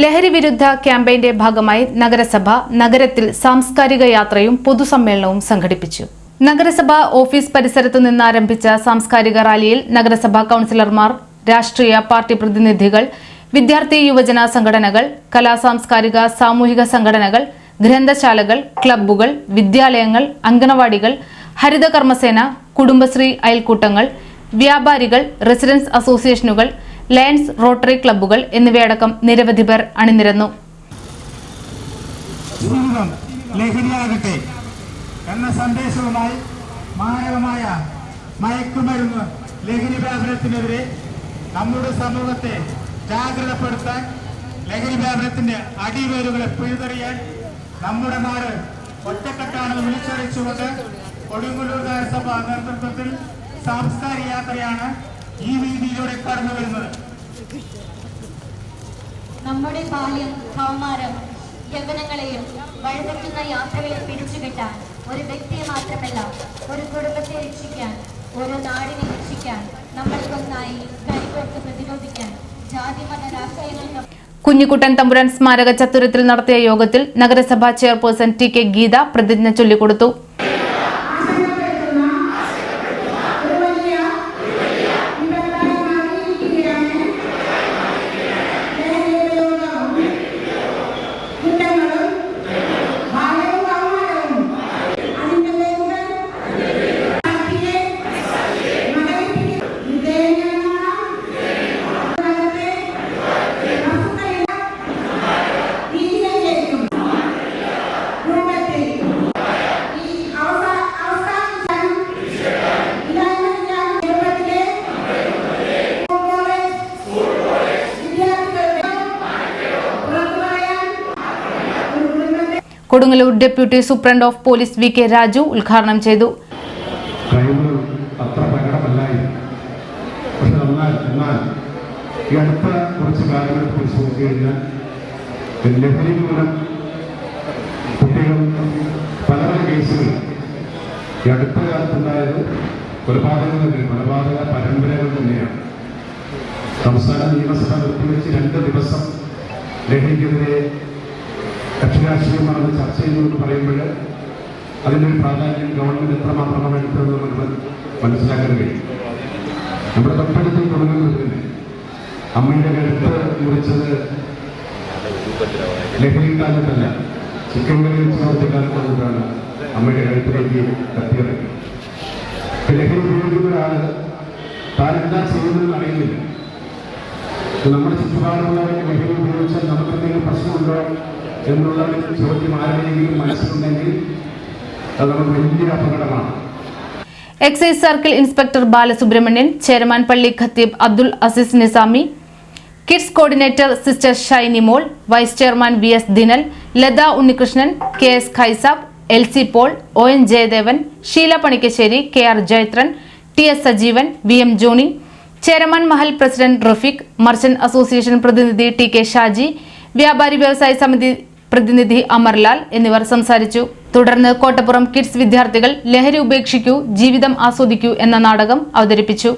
ലഹരി വിരുദ്ധ ക്യാമ്പയിന്റെ ഭാഗമായി നഗരസഭ നഗരത്തിൽ സാംസ്കാരിക യാത്രയും പൊതുസമ്മേളനവും സംഘടിപ്പിച്ചു. നഗരസഭ ഓഫീസ് പരിസരത്തു നിന്ന് ആരംഭിച്ച സാംസ്കാരിക റാലിയിൽ നഗരസഭാ കൌൺസിലർമാർ, രാഷ്ട്രീയ പാർട്ടി പ്രതിനിധികൾ, വിദ്യാർത്ഥി യുവജന സംഘടനകൾ, കലാസാംസ്കാരിക സാമൂഹിക സംഘടനകൾ, ഗ്രന്ഥശാലകൾ, ക്ലബ്ബുകൾ, വിദ്യാലയങ്ങൾ, അംഗനവാടികൾ, ഹരിത കർമ്മസേന, കുടുംബശ്രീ അയൽക്കൂട്ടങ്ങൾ, വ്യാപാരികൾ, റെസിഡൻസ് അസോസിയേഷനുകൾ, ലയൺസ് റോട്ടറി ക്ലബ്ബുകൾ എന്നിവയടക്കം നിരവധി പേർ അണിനിരന്നു. ലഹരിയാകട്ടെ എന്ന സന്ദേശവുമായി മാരകമായ മയക്കുമരുന്ന് ലഹരി വ്യാപനത്തിനെതിരെ നമ്മുടെ സമൂഹത്തെ ജാഗ്രതപ്പെടുത്താൻ, ലഹരി വ്യാപനത്തിന്റെ അടിവേരുകളെ പിഴുതെറിയാൻ നമ്മുടെ നാട് ഒറ്റക്കെട്ടാണെന്ന് വിളിച്ചറിയിച്ചുകൊണ്ട് കൊടുങ്ങല്ലൂർ നഗരസഭ നേതൃത്വത്തിൽ സാംസ്കാരിക യാത്രയാണ് ഈ വീതിയിലൂടെ കടന്നു വരുന്നത്. നമ്മുടെ ബാല്യം, കൗമാരം, യൗവനങ്ങളെയും വഴിതെറ്റുന്ന യാത്രകളെ പിടിച്ചുകെട്ടാൻ ഒരു വ്യക്തിയെ മാത്രമല്ല, ഒരു കുടുംബത്തെ രക്ഷിക്കാൻ, ഒരു നാടിനെ രക്ഷിക്കാൻ, നമ്മൾക്കൊന്നായി കൈകോർത്ത് പ്രതിരോധിക്കാൻ ജാതിമത രാഷ്ട്രീയങ്ങൾക്ക് കുഞ്ഞിക്കുട്ടൻ തമ്പുരാൻ സ്മാരക ചത്തുരത്തിൽ നടത്തിയ യോഗത്തിൽ നഗരസഭാ ചെയർപേഴ്സൺ ടി കെ ഗീത പ്രതിജ്ഞ ചൊല്ലിക്കൊടുത്തു. Kodungallur deputy superintendent of police V K Raju ഉദ്ഘാടനം ചെയ്തു. കൊലപാതക പരമ്പരകൾ തന്നെയാണ്. സംസ്ഥാന നിയമസഭ നിർത്തിവെച്ച് 2 ദിവസം ലഹരിക്കെതിരെ കക്ഷിരാഷ്ട്രീയമാണെന്ന് ചർച്ച ചെയ്യുന്നത് പറയുമ്പോൾ അതിൻ്റെ ഒരു പ്രാധാന്യം ഗവൺമെന്റ് എത്രമാത്രമാണ് എടുത്തതെന്ന് നമുക്ക് മനസ്സിലാക്കാൻ കഴിയും. നമ്മുടെ തൊട്ടടുത്ത് തുടങ്ങുന്നത് തന്നെ അമ്മയുടെ കഴുത്ത് മുറിച്ചത് ലഹരി കാലത്തല്ല, ചിക്കൻ കറി വെച്ച് കൊടുത്ത കാലത്താണ് അമ്മയുടെ കഴുത്തിലേക്ക് കത്തിയിറങ്ങി. ലഹരി ഉപയോഗിക്കുന്ന ഒരാള് താൻ എന്താ ചെയ്യുന്നതെന്ന് അറിയുന്നില്ല. നമ്മുടെ ചുറ്റുപാടുള്ളവരെ ലഹരി ഉപയോഗിച്ചാൽ നമുക്ക് എന്തെങ്കിലും പ്രശ്നമുണ്ടോ എന്നുള്ള ചോദ്യം ആരുടെയെങ്കിലും മനസ്സിലുണ്ടെങ്കിൽ അത് നമുക്ക് വലിയ അപകടമാണ്. Excise circle inspector Balasubramanian, chairman പള്ളി ഖത്തീബ് Abdul Azeez Nizami, kids coordinator sister Shiny Mol, vice chairman V S Dinal, Latha Unnikrishnan, K S Khaisab, L C Paul, O N Jayadevan, Sheela Panikkassery, K R Jayathran, T S Sajeevan, V M Johny, chairman Mahal president Rafeeq, merchant association പ്രതിനിധി ടി കെ ഷാജി, വ്യാപാരി വ്യവസായ സമിതി പ്രതിനിധി അമർലാൽ എന്നിവർ സംസാരിച്ചു. തുടർന്ന് കോട്ടപ്പുറം കിഡ്സ് വിദ്യാർത്ഥികൾ ലഹരി ഉപേക്ഷിക്കൂ, ജീവിതം ആസ്വദിക്കൂ എന്ന നാടകം അവതരിപ്പിച്ചു.